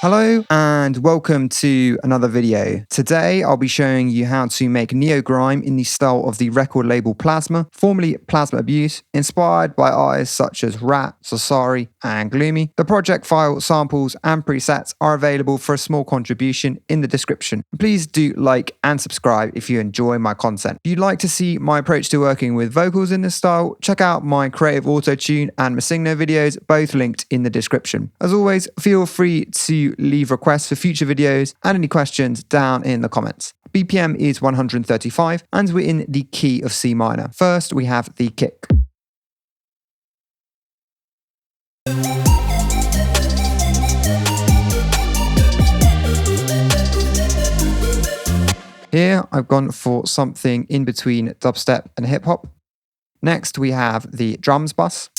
Hello and welcome to another video. Today I'll be showing you how to make Neo Grime in the style of the record label Plasma, formerly Plasma Abuse, inspired by artists such as Rat, Sorsari and gl00my. The project file, samples and presets are available for a small contribution in the description. Please do like and subscribe if you enjoy my content. If you'd like to see my approach to working with vocals in this style, check out my Creative Auto-Tune and Masingno videos, both linked in the description. As always, feel free to leave requests for future videos and any questions down in the comments. BPM is 135 and we're in the key of C minor. First we have the kick. Here I've gone for something in between dubstep and hip hop. Next we have the drums bus.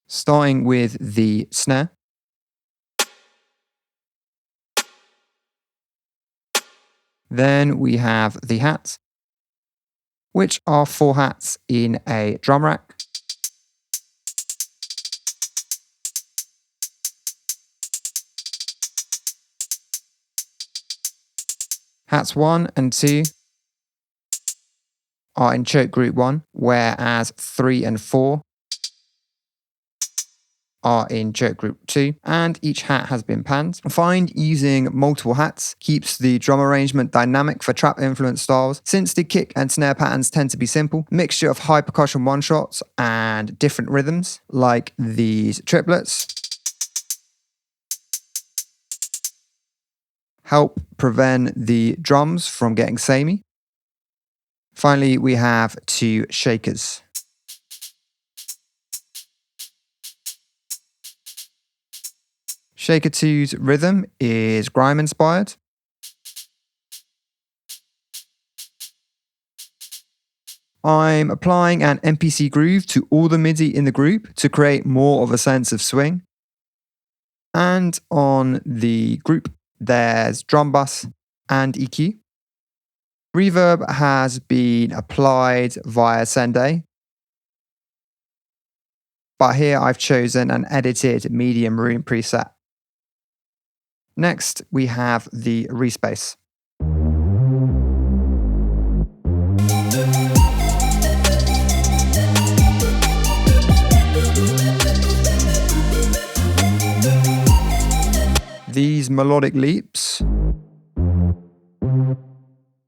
Starting with the snare. Then we have the hats, which are 4 hats in a drum rack. Hats 1 and 2 are in choke group 1, whereas 3 and 4 are in choke group 2, and each hat has been panned. I find using multiple hats keeps the drum arrangement dynamic for trap influenced styles, since the kick and snare patterns tend to be simple. Mixture of high percussion one-shots and different rhythms, like these triplets, help prevent the drums from getting samey. Finally, we have 2 shakers. Shaker 2's rhythm is grime inspired. I'm applying an MPC groove to all the MIDI in the group to create more of a sense of swing. And on the group, there's drum bus and EQ. Reverb has been applied via Sende, but here I've chosen an edited medium room preset. Next, we have the respace. These melodic leaps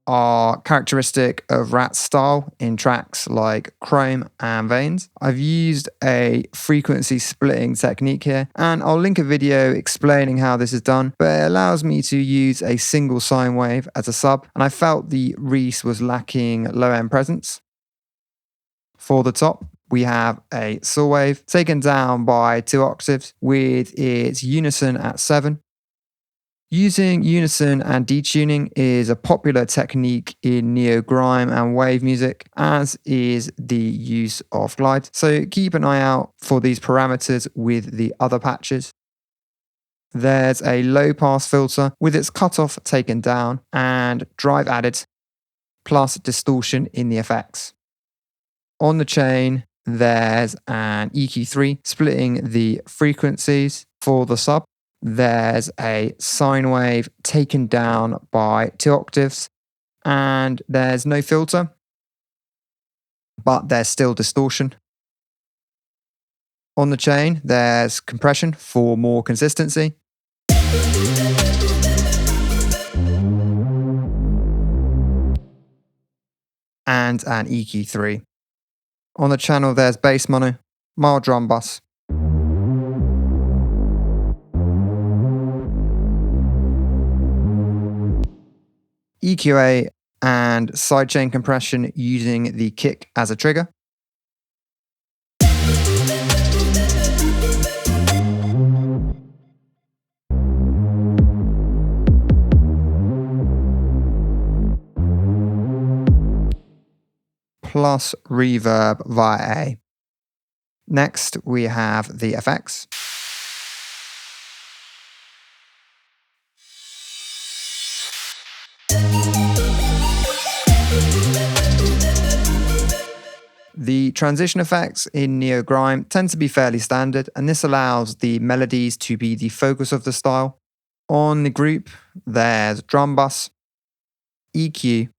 are characteristic of Rat's style in tracks like Chrome and Veins. I've used a frequency splitting technique here, and I'll link a video explaining how this is done, but it allows me to use a single sine wave as a sub, and I felt the Res was lacking low end presence. For the top, we have a saw wave taken down by 2 octaves with its unison at 7. Using unison and detuning is a popular technique in Neo Grime and wave music, as is the use of glide. So keep an eye out for these parameters with the other patches. There's a low pass filter with its cutoff taken down and drive added, plus distortion in the effects. On the chain, there's an EQ3 splitting the frequencies. For the sub, there's a sine wave taken down by 2 octaves, and there's no filter, but there's still distortion. On the chain, there's compression for more consistency. And an EQ3. On the channel, there's bass mono, mild drum bus, EQA and sidechain compression using the kick as a trigger. Plus reverb via A. Next, we have the effects. The transition effects in Neo Grime tend to be fairly standard, and this allows the melodies to be the focus of the style. On the group, there's drum bus, EQ,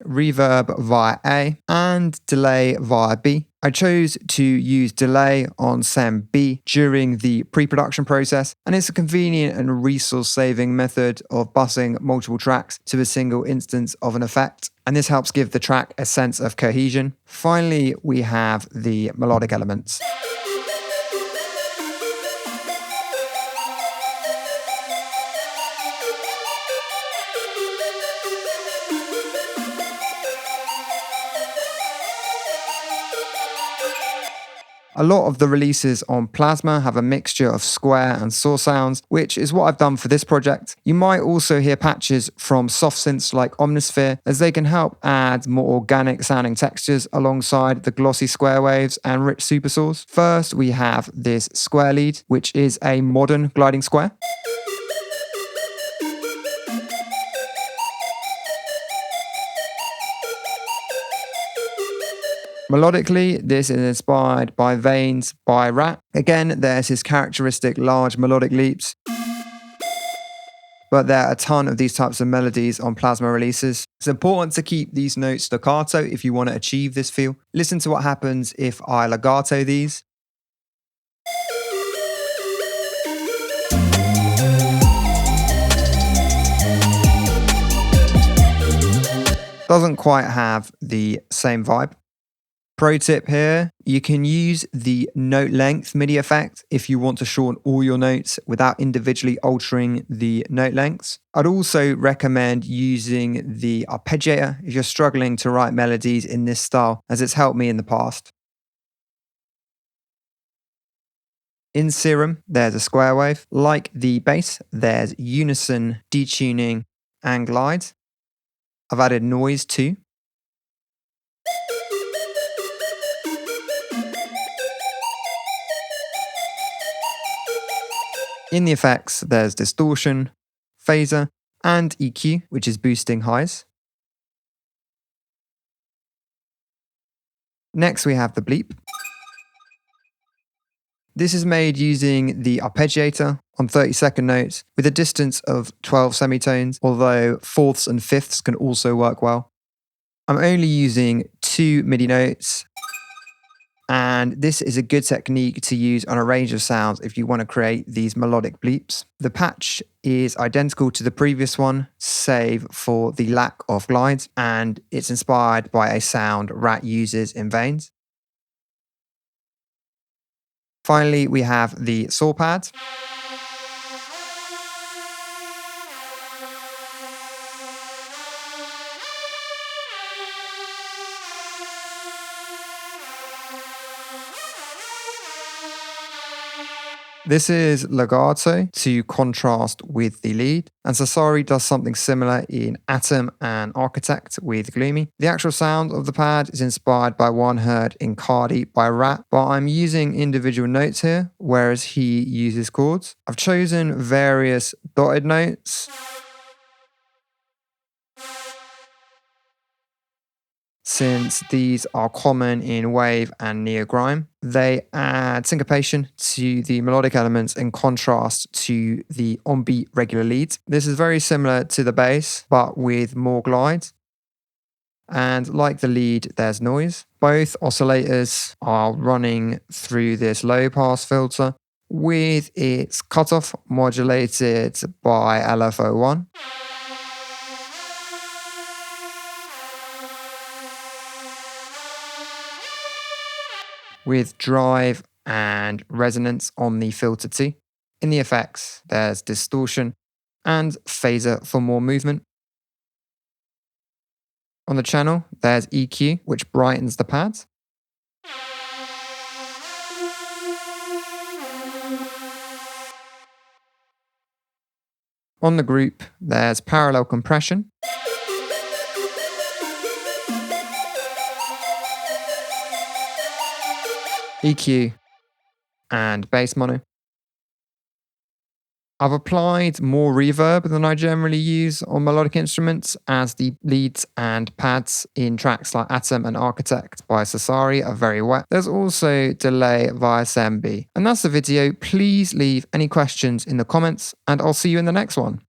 reverb via A, and delay via B. I chose to use delay on SEM B during the pre-production process, and it's a convenient and resource-saving method of busing multiple tracks to a single instance of an effect, and this helps give the track a sense of cohesion. Finally, we have the melodic elements. A lot of the releases on Plasma have a mixture of square and saw sounds, which is what I've done for this project. You might also hear patches from soft synths like Omnisphere, as they can help add more organic sounding textures alongside the glossy square waves and rich supersaws. First, we have this square lead, which is a modern gliding square. Melodically, this is inspired by Veins by Rat. Again, there's his characteristic large melodic leaps, but there are a ton of these types of melodies on Plasma releases. It's important to keep these notes staccato if you want to achieve this feel. Listen to what happens if I legato these. Doesn't quite have the same vibe. Pro tip here, you can use the note length MIDI effect if you want to shorten all your notes without individually altering the note lengths. I'd also recommend using the arpeggiator if you're struggling to write melodies in this style, as it's helped me in the past. In Serum, there's a square wave. Like the bass, there's unison, detuning, and glide. I've added noise too. In the effects, there's distortion, phaser, and EQ, which is boosting highs. Next, we have the bleep. This is made using the arpeggiator on 30-second notes with a distance of 12 semitones, although fourths and fifths can also work well. I'm only using 2 MIDI notes, and this is a good technique to use on a range of sounds if you want to create these melodic bleeps. The patch is identical to the previous one, save for the lack of glides, and it's inspired by a sound Rat uses in Veins. Finally, we have the saw pad. This is legato to contrast with the lead, and Sorsari does something similar in Atom and Architect with gl00my. The actual sound of the pad is inspired by one heard in Cardi by Rat, but I'm using individual notes here, whereas he uses chords. I've chosen various dotted notes, since these are common in Wave and Neo Grime. They add syncopation to the melodic elements in contrast to the on-beat regular leads. This is very similar to the bass, but with more glides. And like the lead, there's noise. Both oscillators are running through this low-pass filter with its cutoff modulated by LFO1. With drive and resonance on the filter too. In the effects, there's distortion and phaser for more movement. On the channel, there's EQ, which brightens the pads. On the group, there's parallel compression. EQ, and bass mono. I've applied more reverb than I generally use on melodic instruments, as the leads and pads in tracks like Atom and Architect by Sorsari are very wet. There's also delay via SMB. And that's the video. Please leave any questions in the comments, and I'll see you in the next one.